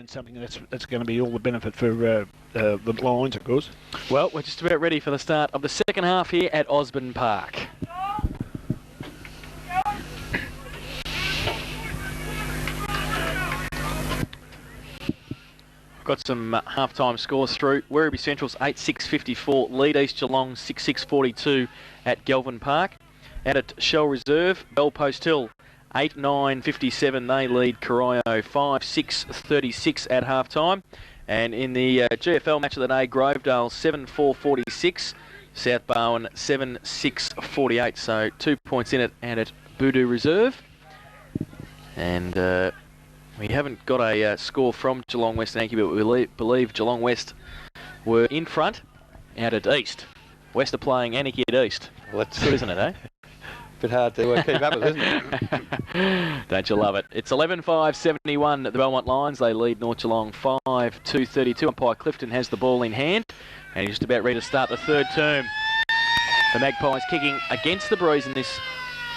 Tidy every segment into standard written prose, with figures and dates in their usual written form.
and something that's going to be all the benefit for the Lions, of course. Well, we're just about ready for the start of the second half here at Osborne Park. Got some half-time scores through. Werribee Central's 8-6-54, lead East Geelong 6-6-42 at Galvin Park. Out at Shell Reserve, Bellpost Hill 8-9-57, they lead Corio 5-6-36 at half-time. And in the GFL match of the day, Grovedale 7-4-46, South Barwon 7-6-48, so 2 points in it and at Boodoo Reserve. And we haven't got a score from Geelong West and Yankee, but we believe Geelong West were in front out at East. West are playing Anarchy at East. Well, that's good, isn't it, eh? Bit hard to keep up with, isn't it? Don't you love it? It's 11-5-71, the Belmont Lions. They lead North Geelong 5-2-32. Umpire Clifton has the ball in hand, and he's just about ready to start the third term. The Magpies kicking against the breeze in this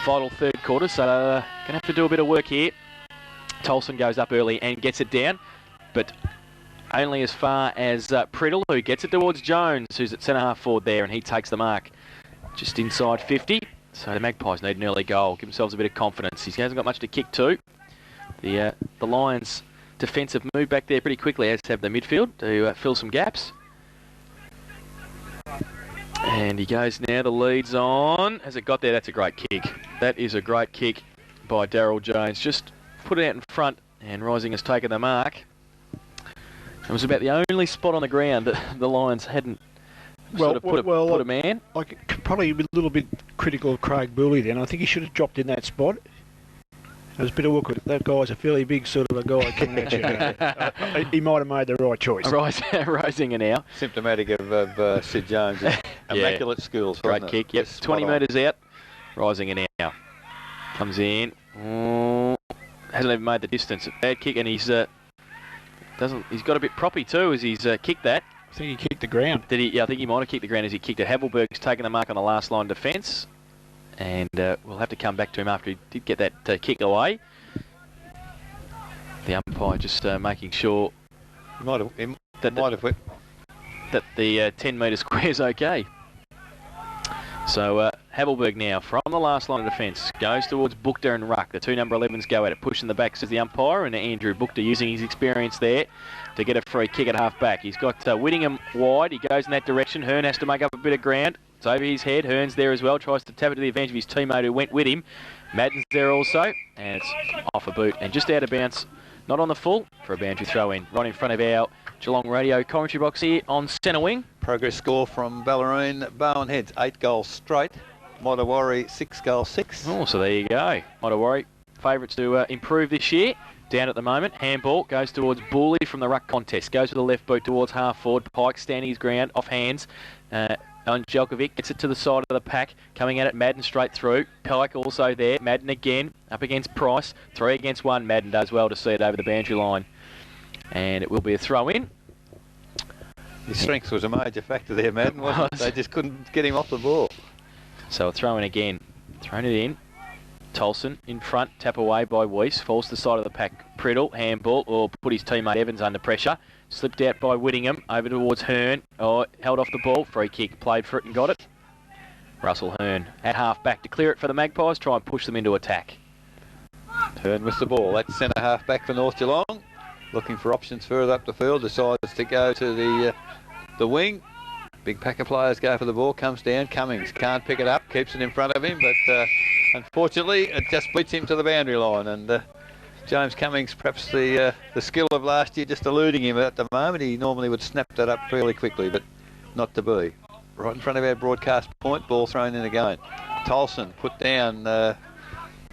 vital third quarter, so going to have to do a bit of work here. Tolson goes up early and gets it down, but only as far as Priddle, who gets it towards Jones, who's at centre-half forward there, and he takes the mark just inside 50. So the Magpies need an early goal, give themselves a bit of confidence. He hasn't got much to kick to. The Lions' defensive move back there pretty quickly, as have the midfield, to fill some gaps. And he goes now, the lead's on. Has it got there? That's a great kick. That is a great kick by Daryl Jones. Just put it out in front, and Rising has taken the mark. It was about the only spot on the ground that the Lions hadn't put a man. I could probably be a little bit critical of Craig Booley then. I think he should have dropped in that spot. It was a bit awkward. That guy's a fairly big sort of a guy coming at you. He might have made the right choice. Risinger now. Symptomatic of Sid Jones' immaculate skills. Great kick. Yep, 20 metres out. Risinger now. Comes in. Hasn't even made the distance. A bad kick, and he's got a bit proppy too as he's kicked that. I think he kicked the ground. Did he? Yeah, I think he might have kicked the ground as he kicked it. Havelberg's taken the mark on the last line defence, and we'll have to come back to him after he did get that kick away. The umpire just making sure that the 10 metre square is okay. So Havelberg now from the last line of defence goes towards Buchter and Ruck. The two number 11s go at it, pushing the back, says the umpire, and Andrew Buchter using his experience there to get a free kick at half back. He's got Whittingham wide. He goes in that direction. Hearn has to make up a bit of ground. It's over his head. Hearn's there as well. Tries to tap it to the advantage of his teammate who went with him. Madden's there also, and it's off a boot and just out of bounds. Not on the full for a boundary throw in. Right in front of our Geelong radio commentary box here on centre wing. Progress score from Ballerine. Bowen Heads 8 goals straight. Motawarri 6 goals 6. Oh, so there you go. Motawarri, favourites to improve this year. Down at the moment. Handball goes towards Booley from the ruck contest. Goes with the left boot towards half forward. Pike standing his ground off hands. Jelkovic gets it to the side of the pack. Coming at it, Madden straight through. Pike also there. Madden again up against Price. 3 against 1. Madden does well to see it over the boundary line. And it will be a throw in. His strength was a major factor there, Madden, wasn't it? They just couldn't get him off the ball. So a throw in again. Thrown it in. Tolson in front, tap away by Weiss. Falls to the side of the pack. Priddle, handball, or put his teammate Evans under pressure. Slipped out by Whittingham, over towards Hearn. Oh, held off the ball. Free kick, played for it and got it. Russell Hearn at half back to clear it for the Magpies. Try and push them into attack. Hearn with the ball. That's centre half back for North Geelong. Looking for options further up the field. Decides to go to the wing. Big pack of players go for the ball. Comes down. Cummings can't pick it up. Keeps it in front of him, but unfortunately it just beats him to the boundary line. And James Cummings, perhaps the skill of last year just eluding him at the moment. He normally would snap that up fairly quickly, but not to be. Right in front of our broadcast point. Ball thrown in again. Tolson put down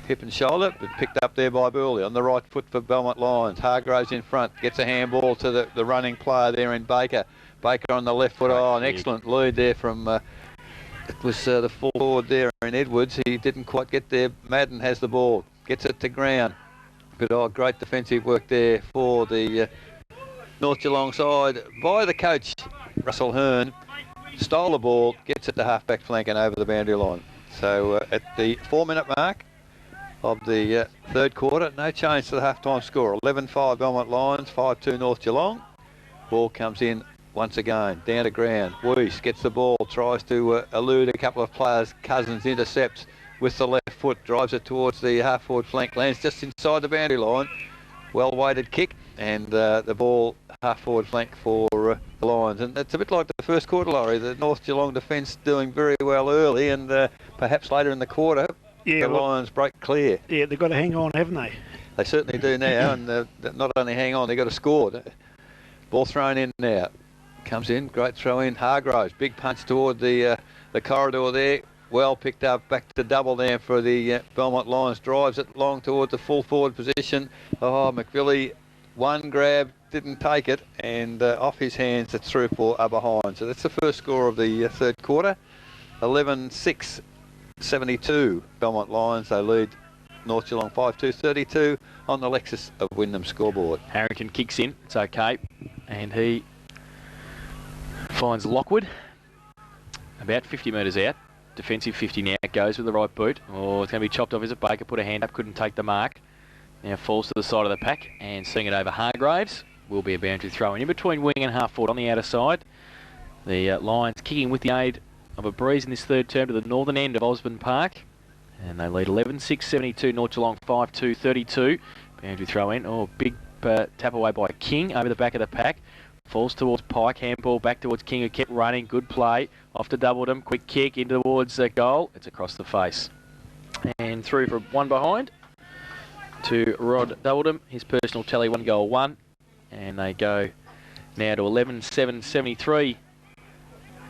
hip and shoulder, but picked up there by Burley on the right foot for Belmont Lions. Hargroves in front, gets a handball to the running player there in Baker. Baker on the left foot. Oh, an excellent lead there from it was the forward there in Edwards. He didn't quite get there. Madden has the ball, gets it to ground, but great defensive work there for the North Geelong side by the coach Russell Hearn. Stole the ball, gets it to half back flank and over the boundary line. So at the 4-minute mark of the third quarter. No change to the half-time score. 11-5 Belmont Lions, 5-2 North Geelong. Ball comes in once again, down to ground. Weiss gets the ball, tries to elude a couple of players. Cousins intercepts with the left foot, drives it towards the half-forward flank, lands just inside the boundary line. Well-weighted kick, and the ball half-forward flank for the Lions. And it's a bit like the first quarter, Laurie. The North Geelong defence doing very well early, and perhaps later in the quarter, the Lions break clear. Yeah, they've got to hang on, haven't they? They certainly do now, and not only hang on, they've got to score. Ball thrown in now. Comes in, great throw in. Hargroves, big punch toward the corridor there. Well picked up, back to double there for the Belmont Lions. Drives it long towards the full forward position. Oh, McVilly, one grab, didn't take it, and off his hands it's through for a behind. So that's the first score of the third quarter. 11-6, 72 Belmont Lions. They lead North Geelong 5-2, 32 on the Lexus of Wyndham scoreboard. Harrington kicks in, it's okay, and he finds Lockwood about 50 metres out. Defensive 50 now, goes with the right boot. Oh, it's going to be chopped off. Is it Baker? Put a hand up, couldn't take the mark. Now falls to the side of the pack and seeing it over Hargraves. Will be a boundary throw in between wing and half forward on the outer side. The Lions kicking with the aid of a breeze in this third term to the northern end of Osborne Park. And they lead 11-6, 72, North Geelong 5-2, 32. Boundary throw in. Oh, big tap away by King over the back of the pack. Falls towards Pike, handball back towards King, who kept running. Good play. Off to Doubledham. Quick kick in towards goal. It's across the face. And through for one behind to Rod Doubledham. His personal tally, 1 goal, 1. And they go now to 11-7, 73.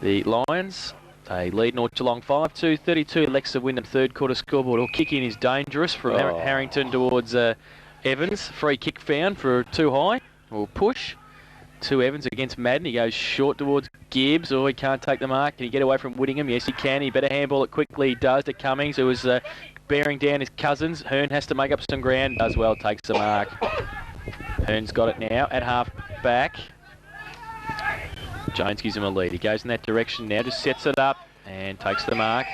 The Lions, they lead North Geelong 5-2, 32. Lex of Wyndham, third quarter scoreboard. Or kick in is dangerous from Harrington towards Evans. Free kick found for too high. Or push. To Evans against Madden. He goes short towards Gibbs. Oh, he can't take the mark. Can he get away from Whittingham? Yes, he can. He better handball it quickly. He does to Cummings, who was bearing down his cousins. Hearn has to make up some ground. Does well, takes the mark. Hearn's got it now at half back. Jones gives him a lead. He goes in that direction now, just sets it up and takes the mark.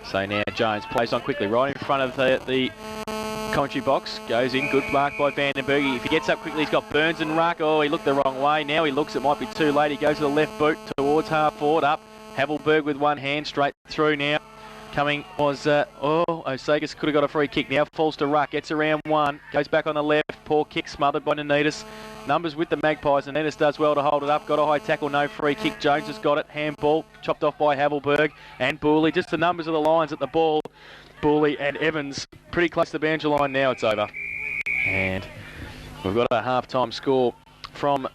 So now Jones plays on quickly right in front of the commentary box, goes in, good mark by Vandenberg. If he gets up quickly, he's got Burns and Ruck. Oh, he looked the wrong way. Now he looks, it might be too late. He goes to the left boot towards half forward, up. Havelberg with one hand, straight through now. Coming was, Osagas could have got a free kick. Now falls to Ruck, gets around one, goes back on the left. Poor kick smothered by Nanitas. Numbers with the Magpies. Nanitas does well to hold it up. Got a high tackle, no free kick. Jones has got it. Handball, chopped off by Havelberg and Booley. Just the numbers of the Lions at the ball. Booley and Evans pretty close to the boundary line now. It's over. And we've got a half-time score from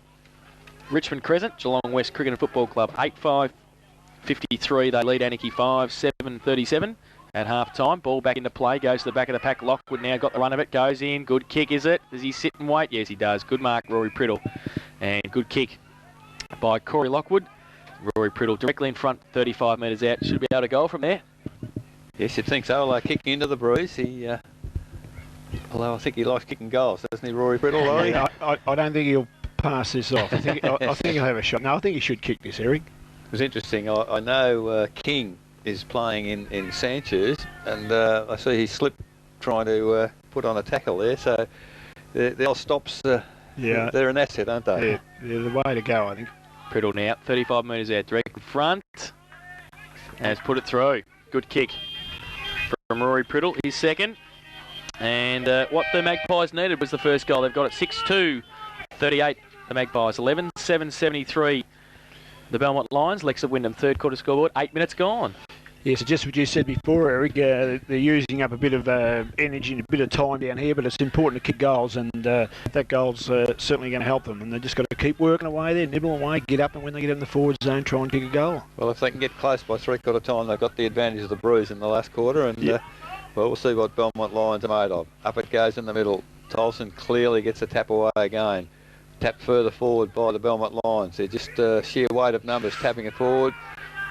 Richmond Crescent, Geelong West Cricket and Football Club, 8-5, 53. They lead Anarchy 5-7, 37 at half-time. Ball back into play, goes to the back of the pack. Lockwood now got the run of it, goes in. Good kick, is it? Does he sit and wait? Yes, he does. Good mark, Rory Priddle. And good kick by Corey Lockwood. Rory Priddle directly in front, 35 metres out. Should be able to go from there. Yes, you'd think so. Kicking into the breeze. Although I think he likes kicking goals, doesn't he, Rory Priddle? I don't think he'll pass this off. I think he'll have a shot. No, I think he should kick this, Eric. It was interesting. I know King is playing in Sanchez, and I see he slipped trying to put on a tackle there. So the old stops, they're an asset, aren't they? Yeah, they're the way to go, I think. Priddle now, 35 metres out, direct in front. Has put it through. Good kick from Rory Priddle, his second. And what the Magpies needed was the first goal. They've got it 6-2, 38, the Magpies. 11-7, 73, the Belmont Lions. Lex of Wyndham, third quarter scoreboard, 8 minutes gone. Yeah, so just what you said before, Eric, they're using up a bit of energy and a bit of time down here, but it's important to kick goals, and that goal's certainly going to help them. And they've just got to keep working away there, nibble away, get up, and when they get in the forward zone, try and kick a goal. Well, if they can get close by three-quarter time, they've got the advantage of the breeze in the last quarter, and we'll see what Belmont Lions are made of. Up it goes in the middle. Tolson clearly gets a tap away again. Tapped further forward by the Belmont Lions. They're just sheer weight of numbers tapping it forward.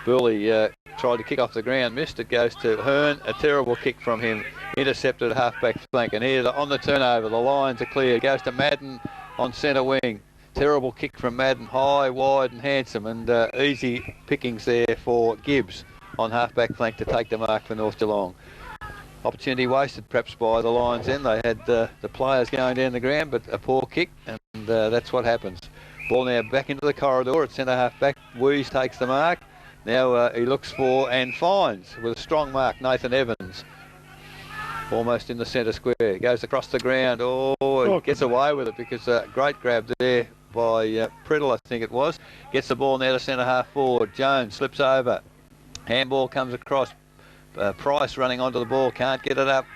Burley tried to kick off the ground, missed. It goes to Hearn. A terrible kick from him, intercepted half-back flank. And here on the turnover, the Lions are clear. It goes to Madden on centre wing. Terrible kick from Madden, high, wide and handsome. And easy pickings there for Gibbs on half-back flank to take the mark for North Geelong. Opportunity wasted perhaps by the Lions then. They had the players going down the ground, but a poor kick, and that's what happens. Ball now back into the corridor at centre half back. Wees takes the mark. Now he looks for and finds with a strong mark Nathan Evans. Almost in the centre square. Goes across the ground. Oh, gets away with it because great grab there by Priddle, I think it was. Gets the ball now to centre half forward. Jones slips over. Handball comes across. Price running onto the ball, can't get it up,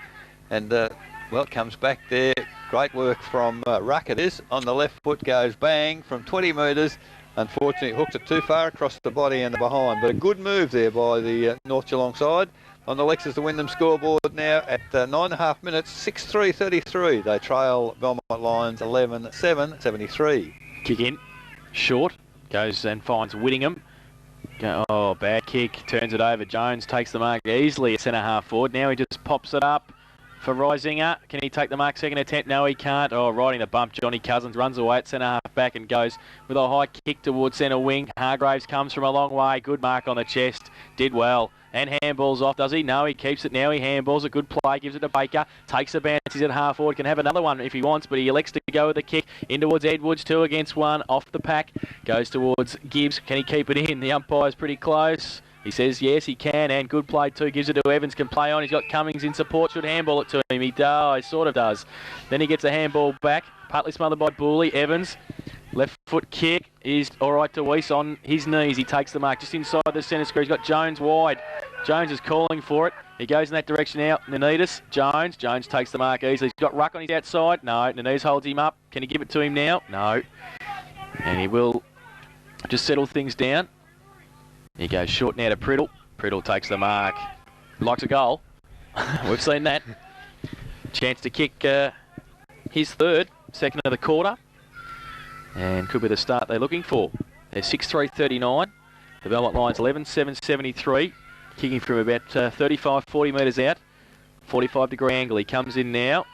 and well, it comes back there. Great work from Ruck. It is on the left foot, goes bang from 20 metres. Unfortunately, hooked it too far across the body and the behind, but a good move there by the North Geelong side. On the Lexus, the Wyndham scoreboard now at 9.5 minutes, 6-3-33. They trail Belmont Lions 11-7, 73. Kick in, short, goes and finds Whittingham. Oh, bad kick, turns it over. Jones takes the mark easily at centre half forward. Now he just pops it up for Reisinger. Can he take the mark second attempt? No, he can't. Oh, riding the bump, Johnny Cousins runs away at centre half back and goes with a high kick towards centre wing. Hargraves comes from a long way. Good mark on the chest. Did well. And handballs off, does he? No, he keeps it now. He handballs. A good play. Gives it to Baker. Takes the bounce. He's at half forward. Can have another one if he wants, but he elects to go with the kick. In towards Edwards. 2 against 1. Off the pack. Goes towards Gibbs. Can he keep it in? The umpire's pretty close. He says yes, he can, and good play too. Gives it to Evans, can play on. He's got Cummings in support, should handball it to him. He does, sort of does. Then he gets a handball back, partly smothered by Booley. Evans, left foot kick is all right to Weiss on his knees. He takes the mark just inside the centre square. He's got Jones wide. Jones is calling for it. He goes in that direction now. Nanitas, Jones takes the mark easily. He's got Ruck on his outside. No, Nanitas holds him up. Can he give it to him now? No. And he will just settle things down. He goes short now to Priddle. Priddle takes the mark. Likes a goal. We've seen that. Chance to kick his third, second of the quarter. And could be the start they're looking for. They're 6-3-39. The Belmont Lions 11-7-73. Kicking from about 35, 40 metres out. 45-degree angle. He comes in now.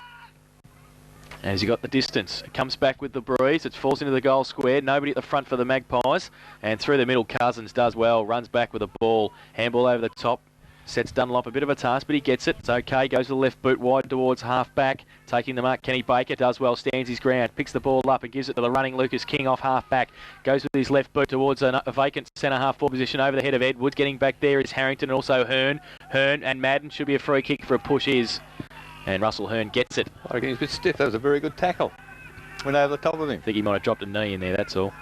As he got the distance, it comes back with the breeze. It falls into the goal square. Nobody at the front for the Magpies. And through the middle, Cousins does well. Runs back with the ball. Handball over the top. Sets Dunlop a bit of a task, but he gets it. It's okay. Goes to the left boot wide towards half back. Taking the mark, Kenny Baker does well. Stands his ground. Picks the ball up and gives it to the running Lucas King off half back. Goes with his left boot towards a vacant centre half forward position over the head of Edwards. Getting back there is Harrington and also Hearn. Hearn and Madden should be a free kick for a push is. And Russell Hearn gets it. I reckon he's a bit stiff. That was a very good tackle. Went over the top of him. I think he might have dropped a knee in there, that's all.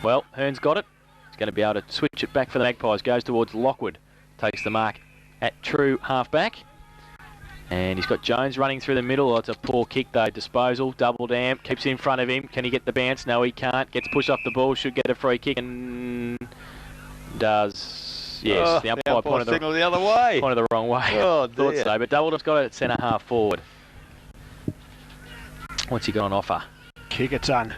Well, Hearn's got it. He's going to be able to switch it back for the Magpies. Goes towards Lockwood. Takes the mark at true half-back. And he's got Jones running through the middle. Oh, it's a poor kick, though. Disposal, double dam. Keeps it in front of him. Can he get the bounce? No, he can't. Gets pushed off the ball. Should get a free kick and does... Yes, oh, the umpire pointed the other way. Pointed the wrong way. Oh, thought so, but Doubleduff's got it at centre half forward. What's he got on offer? Kick it, son.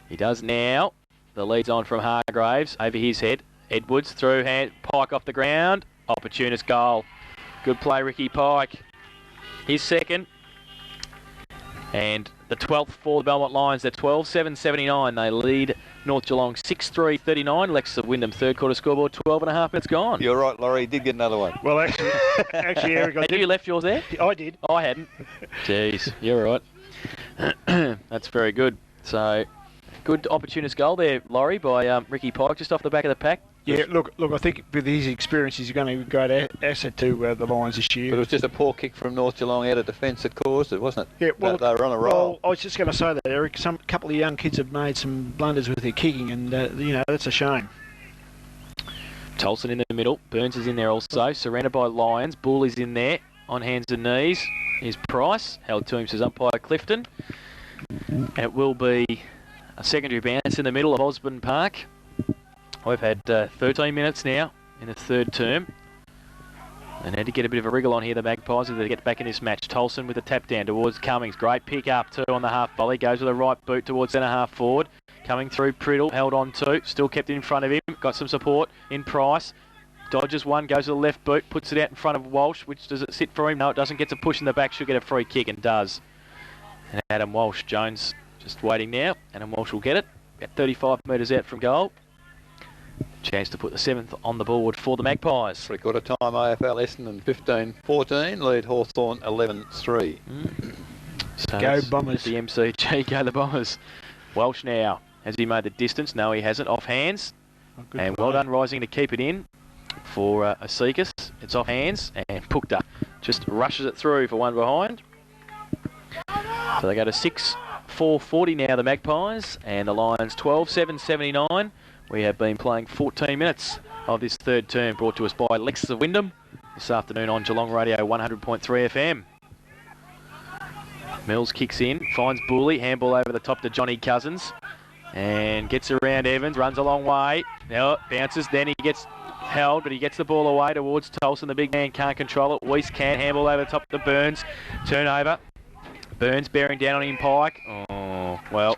He does now. The lead's on from Hargraves over his head. Edwards through hand, Pike off the ground. Opportunist goal. Good play, Ricky Pike. His second. And the 12th for the Belmont Lions. They're 12-7-79. They lead North Geelong 6-3-39. Lex of Wyndham third quarter scoreboard. 12.5 minutes gone. You're right, Laurie. He did get another one. Well, actually, Eric, I did. You left yours there? I did. I hadn't. Jeez, you're right. That's very good. So, good opportunist goal there, Laurie, by Ricky Pike, just off the back of the pack. Yeah, look, I think with his experience, he's going to be a great asset to the Lions this year. But it was just a poor kick from North Geelong out of defence that caused it, wasn't it? Yeah, well, they were on a roll. Well, I was just going to say that, Eric. Some couple of young kids have made some blunders with their kicking, and that's a shame. Tolson in the middle. Burns is in there also. Surrounded by Lions. Bull is in there on hands and knees. Here's Price. Held to him, says umpire Clifton. It will be a secondary bounce in the middle of Osborne Park. We've had 13 minutes now in the third term. They need to get a bit of a wriggle on here, the Magpies, as they get back in this match. Tolson with a tap down towards Cummings. Great pick up too on the half volley. Goes with a right boot towards centre half forward. Coming through Priddle, held on to. Still kept in front of him. Got some support in Price. Dodges one, goes to the left boot, puts it out in front of Walsh. Which does it sit for him? No, it doesn't. Gets a push in the back. Should get a free kick and does. And Adam Walsh, Jones just waiting now. Adam Walsh will get it. About 35 metres out from goal. Chance to put the 7th on the board for the Magpies. Three-quarter time AFL Essendon 15-14, lead Hawthorn 11-3. So Go that's Bombers. The MCG, go the Bombers. Welsh now. Has he made the distance? No, he hasn't. Off hands. And well done rising to keep it in for Asikas. It's off hands and Pukta just rushes it through for one behind. So they go to 6-4-40 now, the Magpies, and the Lions 12-7-79. We have been playing 14 minutes of this third term, brought to us by Lexus of Wyndham this afternoon on Geelong Radio 100.3 FM. Mills kicks in, finds Booley, handball over the top to Johnny Cousins, and gets around Evans, runs a long way. Now it bounces, then he gets held, but he gets the ball away towards Tolson. The big man can't control it. Weiss can, handball over the top to Burns. Turnover. Burns bearing down on him, Pike. Oh, well,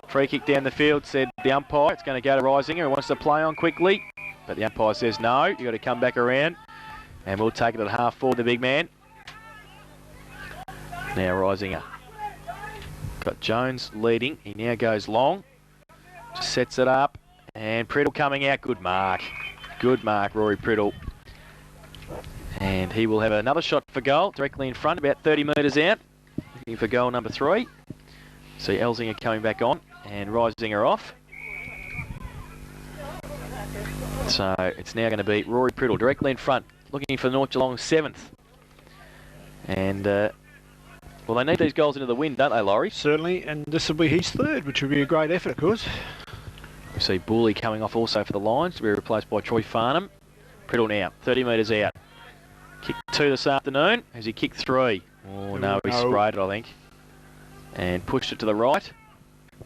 free kick down the field, said the umpire. It's going to go to Risinger, who wants to play on quickly. But the umpire says no, you've got to come back around. And we'll take it at half forward, the big man. Now Risinger. Got Jones leading. He now goes long. Just sets it up. And Priddle coming out. Good mark. Good mark, Rory Priddle. And he will have another shot for goal, directly in front, about 30 metres out. Looking for goal number 3. See Elsinger coming back on and Risinger off. So it's now going to be Rory Priddle directly in front, looking for North Geelong's 7th. And, well, they need these goals into the win, don't they, Laurie? Certainly, and this will be his 3rd, which will be a great effort, of course. We see Booley coming off also for the Lions to be replaced by Troy Farnham. Priddle now, 30 metres out. Kick 2 this afternoon. Has he kicked 3? Oh, no, he sprayed it, I think. And pushed it to the right.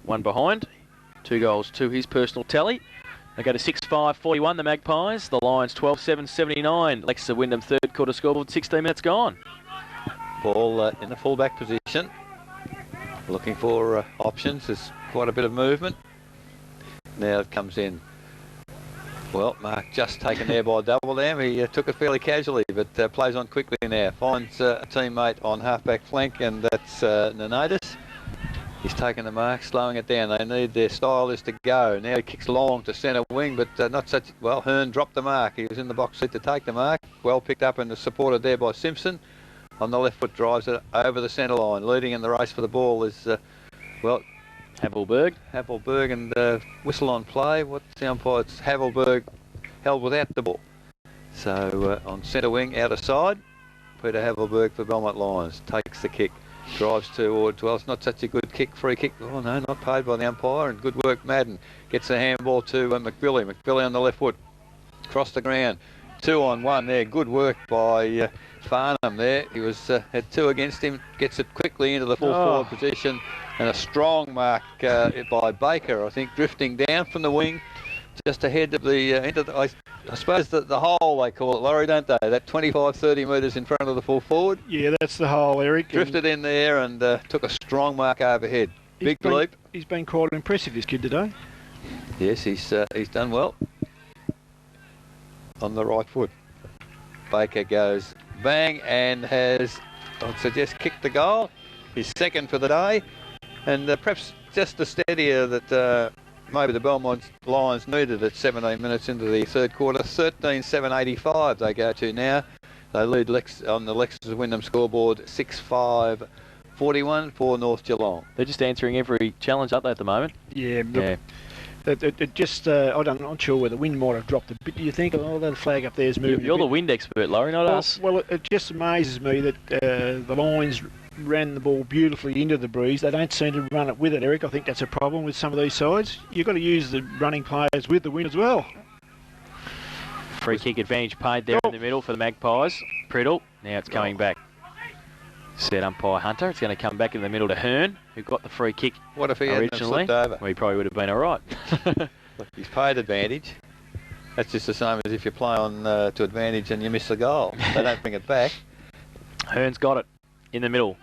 One behind. 2 goals to his personal tally. They go to 6-5-41, the Magpies. The Lions 12-7-79. Lexus of Wyndham, 3rd quarter scoreboard, 16 minutes gone. Ball in the fullback position. Looking for options. There's quite a bit of movement. Now it comes in. Well, Mark just taken there by Double Dam. He took it fairly casually, but plays on quickly now. Finds a teammate on halfback flank, and that's Nanadis. He's taken the mark, slowing it down. They need their stylist to go. Now he kicks long to centre wing, but not such... Well, Hearn dropped the mark. He was in the box seat to take the mark. Well picked up and supported there by Simpson. On the left foot, drives it over the centre line. Leading in the race for the ball is, well... Havelberg and whistle on play. What's the umpire? It's Havelberg held without the ball. So on centre wing, outer side, Peter Havelberg for Belmont Lions. Takes the kick. Drives towards, well, it's not such a good kick, free kick. Oh no, not paid by the umpire, and good work, Madden. Gets the handball to McBilly. McBilly on the left foot. Across the ground. 2 on 1 there. Good work by Farnham there. He was had 2 against him. Gets it quickly into the full forward position. And a strong mark by Baker, I think, drifting down from the wing. Just ahead of the, I suppose the hole they call it, Laurie, don't they? That 25-30 metres in front of the full forward. Yeah, that's the hole, Eric. Drifted in there and took a strong mark overhead. Big leap. He's been quite impressive, this kid, today. Yes, he's done well. On the right foot. Baker goes bang and has, I'd suggest, kicked the goal. His 2nd for the day. And perhaps just the steadier that maybe the Belmont Lions needed at 17 minutes into the 3rd quarter. 13-7-85 they go to now. They lead on the Lexus Wyndham scoreboard 6-5-41 for North Geelong. They're just answering every challenge, aren't they, at the moment? Yeah. It just, I'm not sure where the wind might have dropped a bit. Do you think? Oh, that flag up there is moving. You're the wind expert, Laurie, not us. Well, it just amazes me that the Lions ran the ball beautifully into the breeze. They don't seem to run it with it, Eric. I think that's a problem with some of these sides. You've got to use the running players with the wind as well. Free kick advantage paid there in the middle for the Magpies. Priddle, now it's coming back. Said umpire Hunter. It's going to come back in the middle to Hearn, who got the free kick originally. What if he hadn't slipped over? Well, he probably would have been all right. Look, he's paid advantage. That's just the same as if you play on to advantage and you miss the goal. They don't bring it back. Hearn's got it in the middle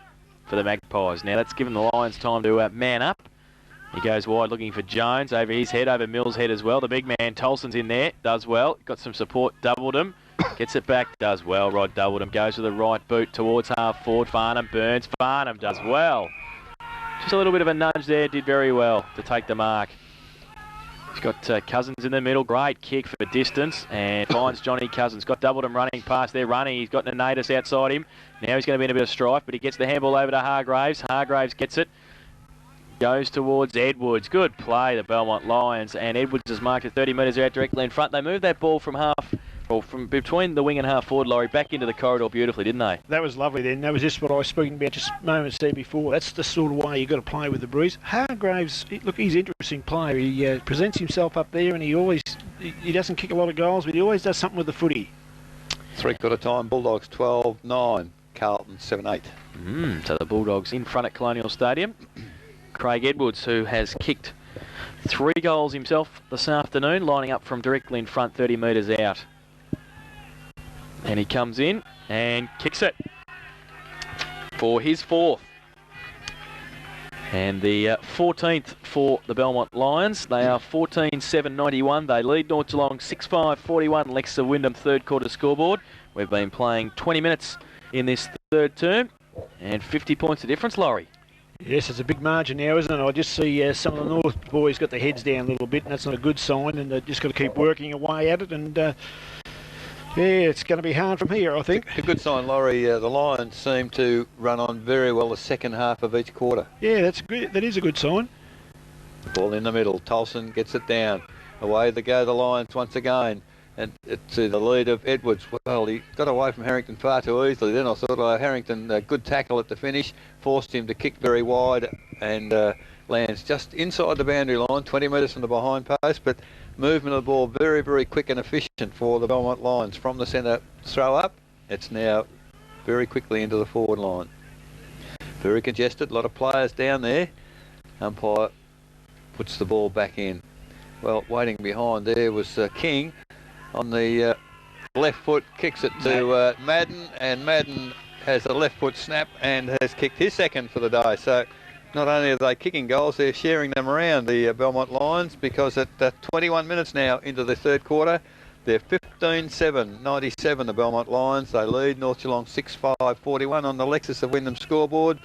for the Magpies. Now that's given the Lions time to man up. He goes wide looking for Jones, over his head, over Mills' head as well. The big man Tolson's in there, does well. Got some support, doubled him. Gets it back, does well. Rod doubled him, goes with the right boot towards half forward. Farnham burns, Farnham does well. Just a little bit of a nudge there, did very well to take the mark. He's got Cousins in the middle. Great kick for distance and finds Johnny Cousins. Got Doubleton running past there. Running. He's got Nanatus outside him. Now he's going to be in a bit of strife, but he gets the handball over to Hargraves. Hargraves gets it. Goes towards Edwards. Good play, the Belmont Lions. And Edwards is marked at 30 metres out directly in front. They moved that ball from between the wing and half forward, Laurie, back into the corridor beautifully, didn't they? That was lovely then. That was just what I was speaking about just moments there before. That's the sort of way you've got to play with the Breeze. Hargraves, look, he's an interesting player. He presents himself up there and he doesn't kick a lot of goals, but he always does something with the footy. 3/4 time, Bulldogs 12-9, Carlton 7-8. So the Bulldogs in front at Colonial Stadium. Craig Edwards, who has kicked 3 goals himself this afternoon, lining up from directly in front, 30 metres out. And he comes in and kicks it for his 4th. And the 14th for the Belmont Lions. They are 14-7-91. They lead North Geelong 6-5-41. Lex of Wyndham third quarter scoreboard. We've been playing 20 minutes in this third term and 50 points of difference, Laurie. Yes, it's a big margin now, isn't it? I just see some of the North boys got their heads down a little bit, and that's not a good sign, and they've just got to keep working away at it, and yeah, it's going to be hard from here, I think. A good sign, Laurie. The Lions seem to run on very well the second half of each quarter. Yeah, that's good. That is a good sign. Ball in the middle. Tolson gets it down. Away they go, the Lions once again. And to the lead of Edwards. Well, he got away from Harrington far too easily. Then I thought Harrington, good tackle at the finish, forced him to kick very wide and lands just inside the boundary line, 20 metres from the behind post. But movement of the ball very, very quick and efficient for the Belmont Lions. From the centre throw up, it's now very quickly into the forward line. Very congested, a lot of players down there. Umpire puts the ball back in. Well, waiting behind there was King. On the left foot, kicks it to Madden, and Madden has a left foot snap and has kicked his 2nd for the day. So not only are they kicking goals, they're sharing them around, the Belmont Lions, because at 21 minutes now into the third quarter, they're 15-7-97, the Belmont Lions. They lead North Geelong 6-5-41 on the Lexus of Wyndham scoreboard,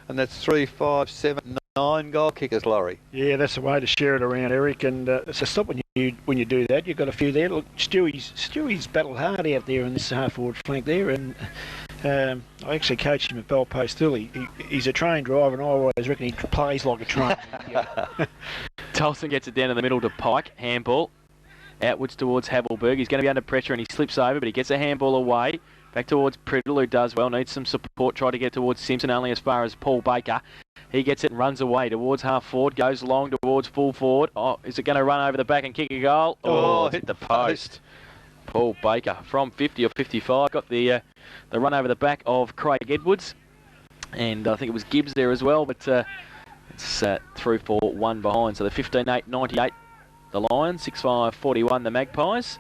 and that's 3-5-7-9 goal kickers, Laurie. Yeah, that's the way to share it around, Eric. And so stop when you do that. You've got a few there. Look, Stewie's battled hard out there in this half-forward flank there, and I actually coached him at Bell Post Hill. He's a trained driver, and I always reckon he plays like a train. Tolson gets it down in the middle to Pike. Handball outwards towards Havelberg. He's going to be under pressure and he slips over, but he gets a handball away. Back towards Priddle, who does well, needs some support. Try to get towards Simpson, only as far as Paul Baker. He gets it and runs away towards half forward, goes long towards full forward. Oh, is it going to run over the back and kick a goal? Oh, hit the post. Paul Baker from 50 or 55 got the run over the back of Craig Edwards, and I think it was Gibbs there as well, but it's through for 1 behind. So the 15-8-98, the Lions, 6-5-41, the Magpies.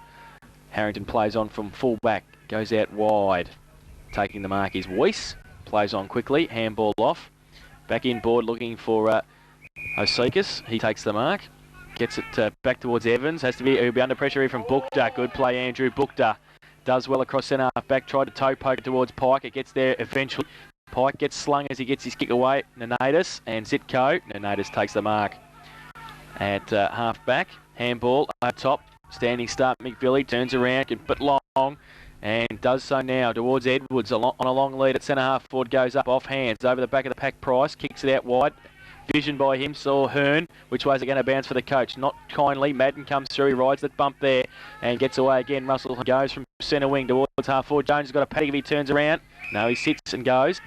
Harrington plays on from full back. Goes out wide. Taking the mark is Weiss. Plays on quickly. Handball off. Back in board looking for Osikas. He takes the mark. Gets it back towards Evans. He'll be under pressure here from Buchta. Good play, Andrew. Buchta does well across centre half back. Tried to toe poke it towards Pike. It gets there eventually. Pike gets slung as he gets his kick away. Nanatus and Zitko. Nanatus takes the mark at half back. Handball up top. Standing start. McVilly turns around. But long. And does so now towards Edwards on a long lead at centre half forward, goes up off hands over the back of the pack. Price kicks it out wide. Vision by him, saw Hearn. Which way is it going to bounce for the coach? Not kindly. Madden comes through, he rides that bump there and gets away again. Russell goes from centre wing towards half forward. Jones has got a paddock if he turns around. No, he sits and goes.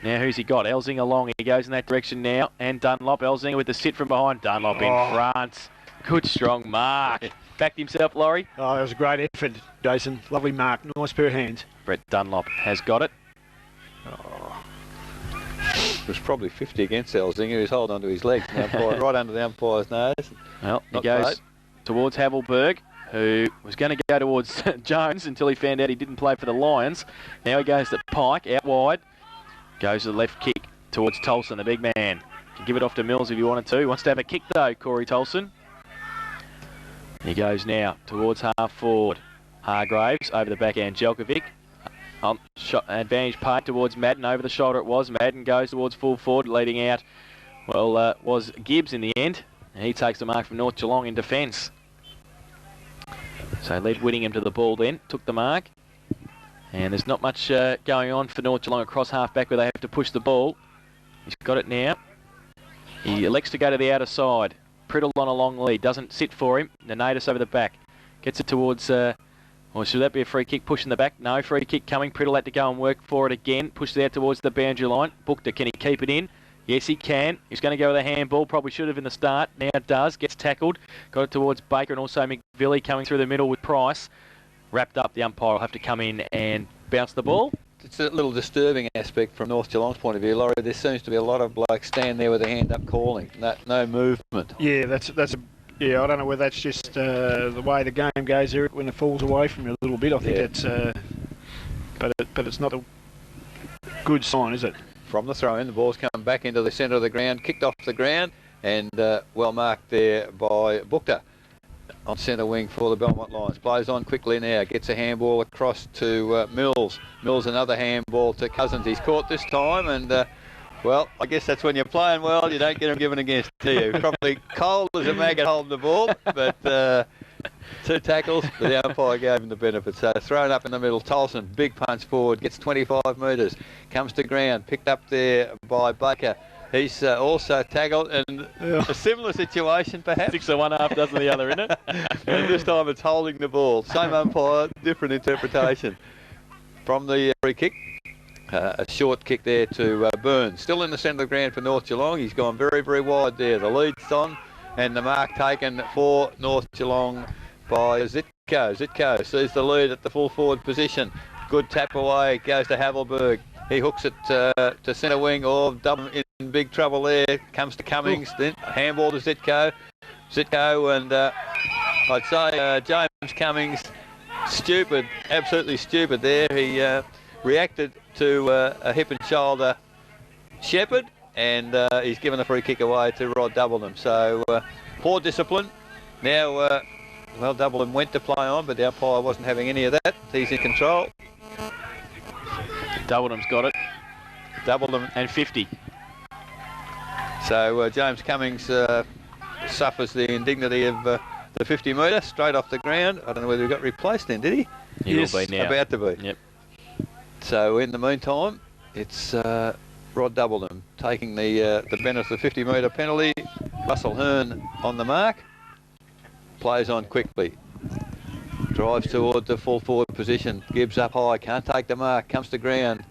Now who's he got? Elsinger along. He goes in that direction now. And Dunlop. Elsinger with the sit from behind. Dunlop in front. Good strong mark. Backed himself, Laurie. Oh, that was a great effort, Jason. Lovely mark. Nice pair of hands. Brett Dunlop has got it. It was probably 50 against Elsinger. He's holding onto his legs. Right under the umpire's nose. Well, he goes towards Havelberg, who was going to go towards Jones until he found out he didn't play for the Lions. Now he goes to Pike, out wide. Goes to the left kick towards Tolson, the big man. Can give it off to Mills if you wanted to. He wants to have a kick though, Corey Tolson. He goes now towards half forward. Hargraves over the back end. Jelkovic. Advantage paid towards Madden. Over the shoulder it was. Madden goes towards full forward, leading out. Well, was Gibbs in the end. And he takes the mark from North Geelong in defence. So led Whittingham to the ball then, took the mark. And there's not much going on for North Geelong across half-back where they have to push the ball. He's got it now. He elects to go to the outer side. Priddle on a long lead, doesn't sit for him. Nanatus over the back. Gets it towards, or should that be a free kick pushing the back? No, free kick coming. Priddle had to go and work for it again. Pushed it out towards the boundary line. Booked it, can he keep it in? Yes, he can. He's going to go with a handball. Probably should have in the start. Now does. Gets tackled. Got it towards Baker and also McVilly coming through the middle with Price. Wrapped up. The umpire will have to come in and bounce the ball. It's a little disturbing aspect from North Geelong's point of view, Laurie. There seems to be a lot of blokes stand there with their hand up calling. No movement. Yeah, that's a. Yeah, I don't know whether that's just the way the game goes, Eric, when it falls away from you a little bit. I think that's, but it's not a good sign, is it? From the throw-in, the ball's come back into the centre of the ground, kicked off the ground, and well marked there by Bukta on centre wing for the Belmont Lions. Blows on quickly now, gets a handball across to Mills. Mills another handball to Cousins. He's caught this time, and well, I guess that's when you're playing well, you don't get them given against, do you? Probably cold as a maggot holding the ball, but 2 tackles, but the umpire gave him the benefit. So thrown up in the middle, Tolson, big punch forward, gets 25 metres, comes to ground, picked up there by Baker. He's also tackled, and a similar situation perhaps. 6 of one, half dozen of the other, isn't it? And this time it's holding the ball. Same umpire, different interpretation. From the free kick. A short kick there to Burns. Still in the centre of the ground for North Geelong. He's gone very, very wide there. The lead's on, and the mark taken for North Geelong by Zitko. Zitko sees the lead at the full forward position. Good tap away, goes to Havelberg. He hooks it to centre wing. Oh, double in big trouble there. Comes to Cummings. Then handball to Zitko. Zitko, and I'd say James Cummings, stupid, absolutely stupid there. He reacted to a hip and shoulder Shepherd, and he's given a free kick away to Rod Doubledham. So poor discipline. Now, well, Doubledham went to play on, but the umpire wasn't having any of that. He's in control. Doubledham's got it. Doubledham and 50. So James Cummings suffers the indignity of the 50 metre straight off the ground. I don't know whether he got replaced then, did he? He will be now. About to be. Yep. So in the meantime, it's Rod Doubledham taking the benefit of the 50 metre penalty. Russell Hearn on the mark. Plays on quickly. Drives toward the full forward position. Gibbs up high, can't take the mark, comes to ground.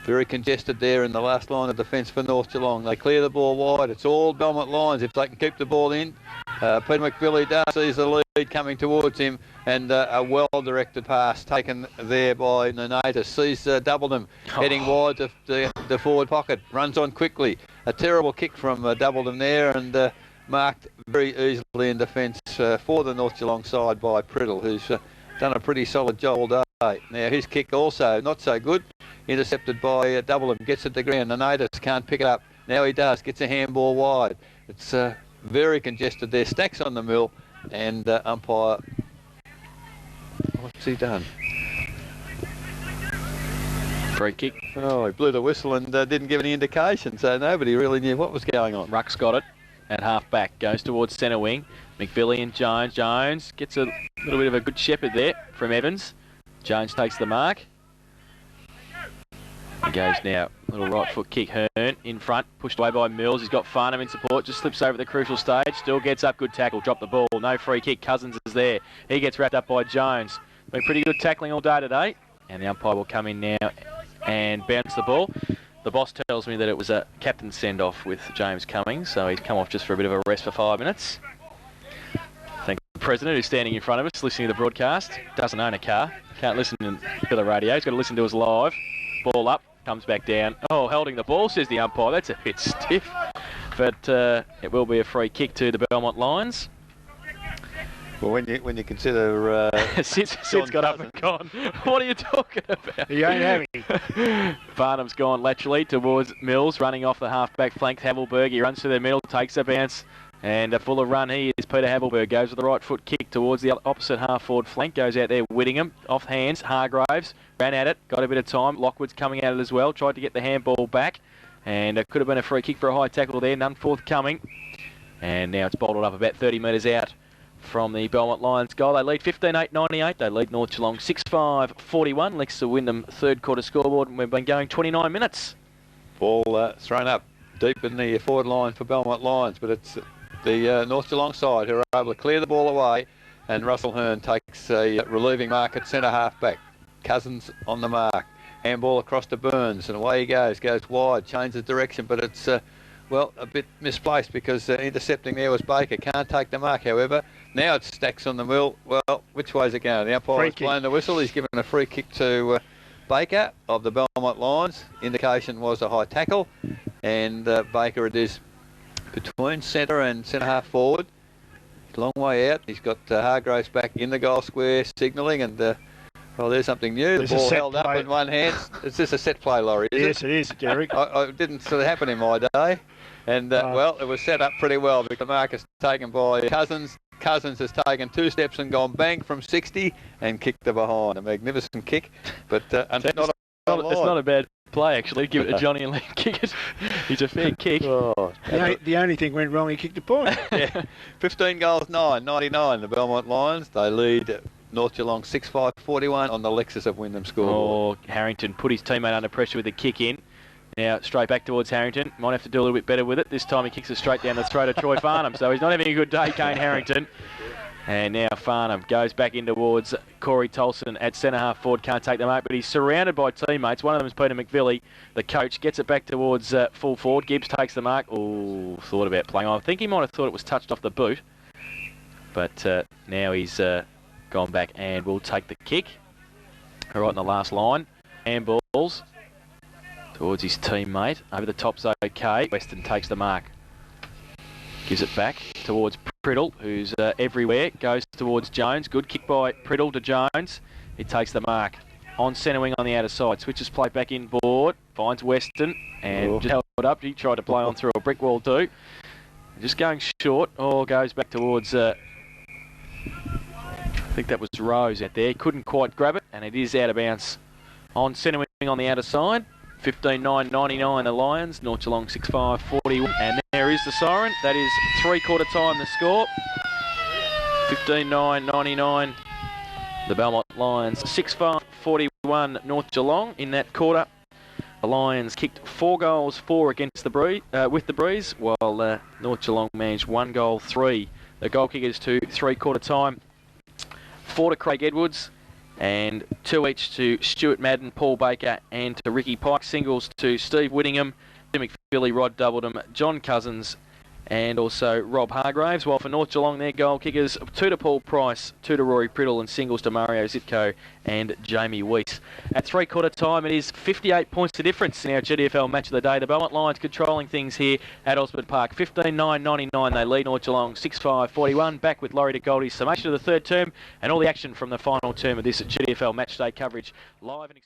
Very congested there in the last line of defence for North Geelong. They clear the ball wide. It's all Belmont Lions if they can keep the ball in. Peter McVilly does, sees the lead coming towards him, and a well-directed pass taken there by Nanatus. Sees Doubledham heading wide to the forward pocket. Runs on quickly. A terrible kick from Doubledham there, and marked very easily in defence for the North Geelong side by Priddle, who's done a pretty solid job all day. Now his kick also not so good. Intercepted by Doubledham. Gets it to ground. Nanatus can't pick it up. Now he does. Gets a handball wide. It's very congested there. Stacks on the mill, and umpire, what's he done? Free kick. Oh, he blew the whistle and didn't give any indication, so nobody really knew what was going on. Ruck's got it at half back. Goes towards centre wing. McVilly and Jones. Jones gets a little bit of a good shepherd there from Evans. Jones takes the mark. He goes now, little right foot kick. Hearn in front, pushed away by Mills. He's got Farnham in support, just slips over the crucial stage. Still gets up, good tackle, drop the ball. No free kick, Cousins is there. He gets wrapped up by Jones. Been pretty good tackling all day today. And the umpire will come in now and bounce the ball. The boss tells me that it was a captain send-off with James Cummings, so he's come off just for a bit of a rest for 5 minutes. Thank the president who's standing in front of us, listening to the broadcast. Doesn't own a car, can't listen to the radio. He's got to listen to us live. Ball up. Comes back down. Oh, holding the ball, says the umpire. That's a bit stiff. But it will be a free kick to the Belmont Lions. Well, when you consider... Sid's got up and gone. What are you talking about? He ain't having. Farnham's gone laterally towards Mills, running off the half-back flank. Havelberg, he runs to the middle, takes a bounce. And a fuller run he is. Peter Havelberg goes with the right foot kick towards the opposite half-forward flank. Goes out there, Whittingham, off hands. Hargraves ran at it, got a bit of time. Lockwood's coming at it as well. Tried to get the handball back. And it could have been a free kick for a high tackle there. None forthcoming. And now it's bottled up about 30 metres out from the Belmont Lions goal. They lead 15-8-98. They lead North Geelong 6-5-41. Next to Wyndham third quarter scoreboard, and we've been going 29 minutes. Ball thrown up deep in the forward line for Belmont Lions, but it's the North Geelong side who are able to clear the ball away, and Russell Hearn takes a relieving mark at centre half back. Cousins on the mark. Handball across to Burns, and away he goes wide, changes direction, but it's, well, a bit misplaced because intercepting there was Baker. Can't take the mark, however. Now it's Stacks on the mill. Well, which way's it going? The umpire's blown the whistle. He's given a free kick to Baker of the Belmont Lions. Indication was a high tackle, and Baker it is between centre and centre half forward. Long way out. He's got Hargraves back in the goal square signalling, and well, there's something new. The ball held up in one hand. Is this a set play, Laurie? Yes, it is, Derek. It didn't sort of happen in my day. And, well, it was set up pretty well because the mark is taken by Cousins. Cousins has taken 2 steps and gone bang from 60 and kicked the behind. A magnificent kick, but it's not a bad play, actually. Give it to Johnny and let him kick it. He's a fair kick. Oh, the only thing went wrong, he kicked a point. Yeah, 15 goals, 9-99, the Belmont Lions. They lead North Geelong 6-5-41 on the Lexus of Wyndham scoreboard. Oh, Harrington put his teammate under pressure with the kick in. Now straight back towards Harrington. Might have to do a little bit better with it. This time he kicks it straight down the throat of Troy Farnham. So he's not having a good day, Kane Harrington. And now Farnham goes back in towards Corey Tolson at centre half forward. Can't take the mark, but he's surrounded by teammates. One of them is Peter McVilly, the coach. Gets it back towards full forward. Gibbs takes the mark. Oh, thought about playing. I think he might have thought it was touched off the boot. But now he's gone back and will take the kick. Right in the last line. Handballs towards his teammate. Over the top's okay. Weston takes the mark. Gives it back towards Priddle, who's everywhere. Goes towards Jones. Good kick by Priddle to Jones. He takes the mark. On centre wing on the outer side. Switches play back inboard. Finds Weston and just held it up. He tried to play on through a brick wall too. Just going short. Or goes back towards... I think that was Rose out there. Couldn't quite grab it, and it is out of bounds. On centre wing on the outer side. 15-9-99 the Lions. North Geelong 6-5-41. And there is the siren. That is three-quarter time the score. 15-9-99 the Belmont Lions. 6-5-41 North Geelong in that quarter. The Lions kicked 4 goals, 4 against the Breeze, with the Breeze, while North Geelong managed 1 goal, 3. The goal kickers to three-quarter time. 4 to Craig Edwards. And 2 each to Stuart Madden, Paul Baker, and to Ricky Pike. Singles to Steve Whittingham, Tim McPhilly, Rod Doubledham, John Cousins, and also Rob Hargraves. While for North Geelong, their goal kickers, 2 to Paul Price, 2 to Rory Priddle, and singles to Mario Zitko and Jamie Weiss. At three-quarter time, it is 58 points to difference in our GDFL match of the day. The Belmont Lions controlling things here at Osborne Park. 15-9-99, they lead North Geelong 6-5-41. Back with Laurie de Goldie's summation of the third term and all the action from the final term of this GDFL match day coverage live and